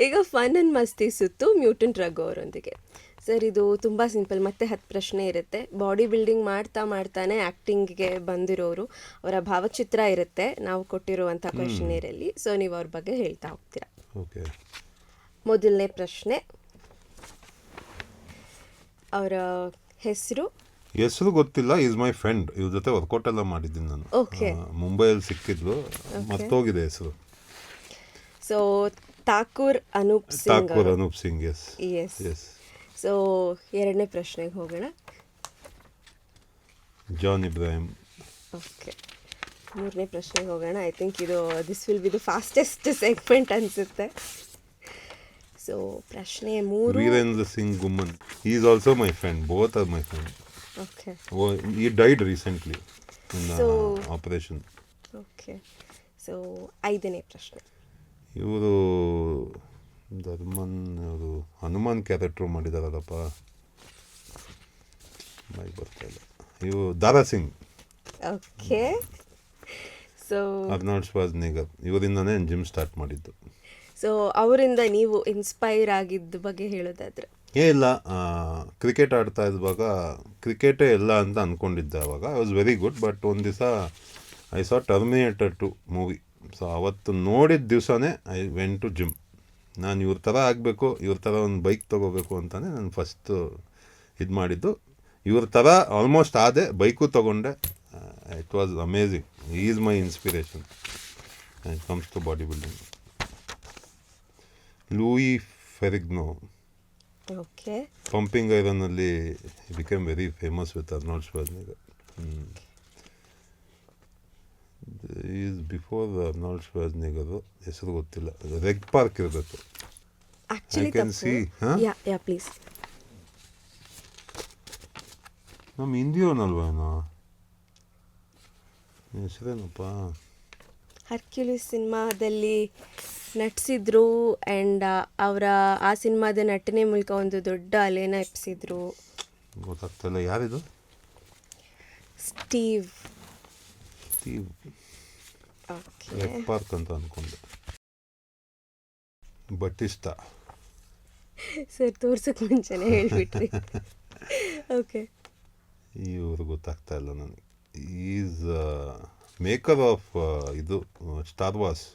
ಈಗ fun and ಮಸ್ತಿ ಸುತ್ತು ಮ್ಯೂಟೆಂಟ್ ರಘು ಅವರೊಂದಿಗೆ. ಸರ್, ಇದು ತುಂಬ ಸಿಂಪಲ್, ಮತ್ತೆ 10 ಪ್ರಶ್ನೆ ಇರುತ್ತೆ. ಬಾಡಿ ಬಿಲ್ಡಿಂಗ್ ಮಾಡ್ತಾನೆ ಆ್ಯಕ್ಟಿಂಗ್ಗೆ ಬಂದಿರೋರು, ಅವರ ಭಾವಚಿತ್ರ ಇರುತ್ತೆ ನಾವು ಕೊಟ್ಟಿರುವಂಥ ಕ್ವೆಶನೇರಲ್ಲಿ. ಸೊ ನೀವು ಅವ್ರ ಬಗ್ಗೆ ಹೇಳ್ತಾ ಹೋಗ್ತೀರಾ. ಓಕೆ. ಮೊದಲನೇ ಪ್ರಶ್ನೆ, ಅವರ ಹೆಸರು ಗೊತ್ತಿಲ್ಲ. Is my friend. ಇವ್ರ ಜೊತೆ ವರ್ಕೌಟ್ ಎಲ್ಲ ಮಾಡಿದ್ದೀನಿ ನಾನು. ಓಕೆ. ಮುಂಬೈಯಲ್ಲಿ ಸಿಕ್ಕಿದ್ಲು, ಮರ್ತೋಗಿದೆ ಹೆಸರು. So Thakur Anoop Singh. Yes. So ಎರಡನೇ ಪ್ರಶ್ನೆಗೆ ಹೋಗೋಣ. ಜಾನ್ ಇಬ್ರಾಹಿಂ. ಓಕೆ. ಮೂರನೇ ಪ್ರಶ್ನೆಗೆ ಹೋಗೋಣ. I think this will be the fastest segment ಅನಿಸುತ್ತೆ. ಸೊ ಪ್ರಶ್ನೆ 3. Varinder Singh Ghuman. He is also my friend. Both are my friend. Okay. He died recently in operation. Okay. So 5ನೇ ಪ್ರಶ್ನೆ. ಇವರು ಇವರು ಹನುಮಾನ್ ಕ್ಯಾರೆಕ್ಟರ್ ಮಾಡಿದಾರಲ್ಲಪ್ಪ, ಮೈ ಬರ್ತಾ ಇಲ್ಲ. ಇವರು Dara Singh. Okay. So Arnold Schwarzenegger. ಇವರಿಂದನೇ ಜಿಮ್ ಸ್ಟಾರ್ಟ್ ಮಾಡಿದ್ದು. ಸೊ ಅವರಿಂದ ನೀವು ಇನ್ಸ್ಪೈರ್ ಆಗಿದ್ದ ಬಗ್ಗೆ ಹೇಳೋದಾದ್ರೆ? ಇಲ್ಲ, ಕ್ರಿಕೆಟ್ ಆಡ್ತಾ ಇದ್ದಾಗ ಕ್ರಿಕೆಟೇ ಎಲ್ಲ ಅಂತ ಅಂದ್ಕೊಂಡಿದ್ದೆ ಅವಾಗ. I was very good. But ಒಂದು ದಿವಸ I saw Terminator 2 movie. So ಅವತ್ತು ನೋಡಿದ ದಿವಸನೇ ಐ ವೆಂಟ್ ಟು ಜಿಮ್. ನಾನು ಇವ್ರ ಥರ ಆಗಬೇಕು, ಇವ್ರ ಥರ ಒಂದು ಬೈಕ್ ತೊಗೋಬೇಕು ಅಂತಲೇ ನಾನು ಫಸ್ಟು ಇದು ಮಾಡಿದ್ದು. ಇವ್ರ ಥರ ಆಲ್ಮೋಸ್ಟ್ ಆದೆ, ಬೈಕು ತೊಗೊಂಡೆ. It was amazing. Is my inspiration it comes to body building. Lou Ferrigno. Okay. Pumping ಐರನ್ನಲ್ಲಿ became very famous with Arnold Schwarzenegger. Is before Arnold Schwarzenegger. ಹೆಸರು ಗೊತ್ತಿಲ್ಲ. ರೆಗ್ ಪಾರ್ಕ್ ಇರಬೇಕು. Actually yeah please. ನಮ್ಮ ಹಿಂದಿಯವನಲ್ವ ಏನೋ ಹೆಸರೇನಪ್ಪ? ಹರ್ಕ್ಯುಲಿಸ್ ಸಿನಿಮಾದಲ್ಲಿ ನಟಿಸಿದ್ರು and ಆ ಸಿನಿಮಾದ ನಟನೆ ಮೂಲಕ ಒಂದು ದೊಡ್ಡ ಅಲೆನ ಎಪ್ಸಿದ್ರು. ಗೊತ್ತಾಗ್ತಿಲ್ಲ. ಯಾರಿದು? ಸ್ಟೀವ್. ಓಕೆ. ರೆಗ್ ಪಾರ್ಕ್ ಅಂತ ಅಂದ್ಕೊಂಡೆ. ಬಟಿಸ್ಟಾ. ಸರ್, ತೋರ್ಸಕ್ಕೆ ಮುಂಚೆನೇ ಹೇಳ್ಬಿಟ್ರಿ. ಓಕೆ. ಇವರು ಗೊತ್ತಾಗ್ತಾ ಇಲ್ಲ ನನಗೆ. ಈಸ್ ಮೇಕರ್ ಆಫ್ ಇದು ಸ್ಟಾರ್ ವಾರ್ಸ್.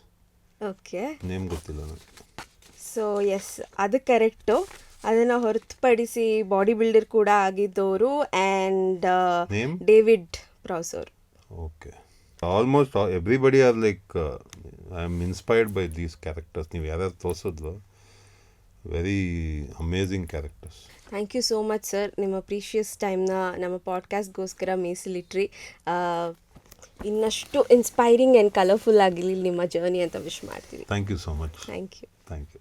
ಓಕೆ. ನೇಮ್ ಗೊತ್ತಿಲ್ಲ ನನಗೆ. ಸೊ ಎಸ್, ಅದು ಕರೆಕ್ಟು. ಅದನ್ನು ಹೊರತುಪಡಿಸಿ ಬಾಡಿ ಬಿಲ್ಡರ್ ಕೂಡ ಆಗಿದ್ದವರು ಆ್ಯಂಡ್ ನೇಮ್ ಡೇವಿಡ್ ಪ್ರಾಸ್ ಅವರು. Okay. Almost everybody are like I am inspired by these characters. ನೀವು ಯಾರ್ಯಾರು ತೋರಿಸಿದ್ರು very amazing characters. Thank you so much sir. ನಿಮ್ಮ ಪ್ರೀಷಿಯಸ್ ಟೈಮ್ನ ನಮ್ಮ ಪಾಡ್ಕಾಸ್ಟ್ಗೋಸ್ಕರ ಮೀಸಲಿಟ್ರಿ. ಇನ್ನಷ್ಟು ಇನ್ಸ್ಪೈರಿಂಗ್ ಆ್ಯಂಡ್ ಕಲರ್ಫುಲ್ ಆಗಿರಲಿ ನಿಮ್ಮ ಜರ್ನಿ ಅಂತ ವಿಶ್ ಮಾಡ್ತೀವಿ. Thank you so much. Thank you. Thank you.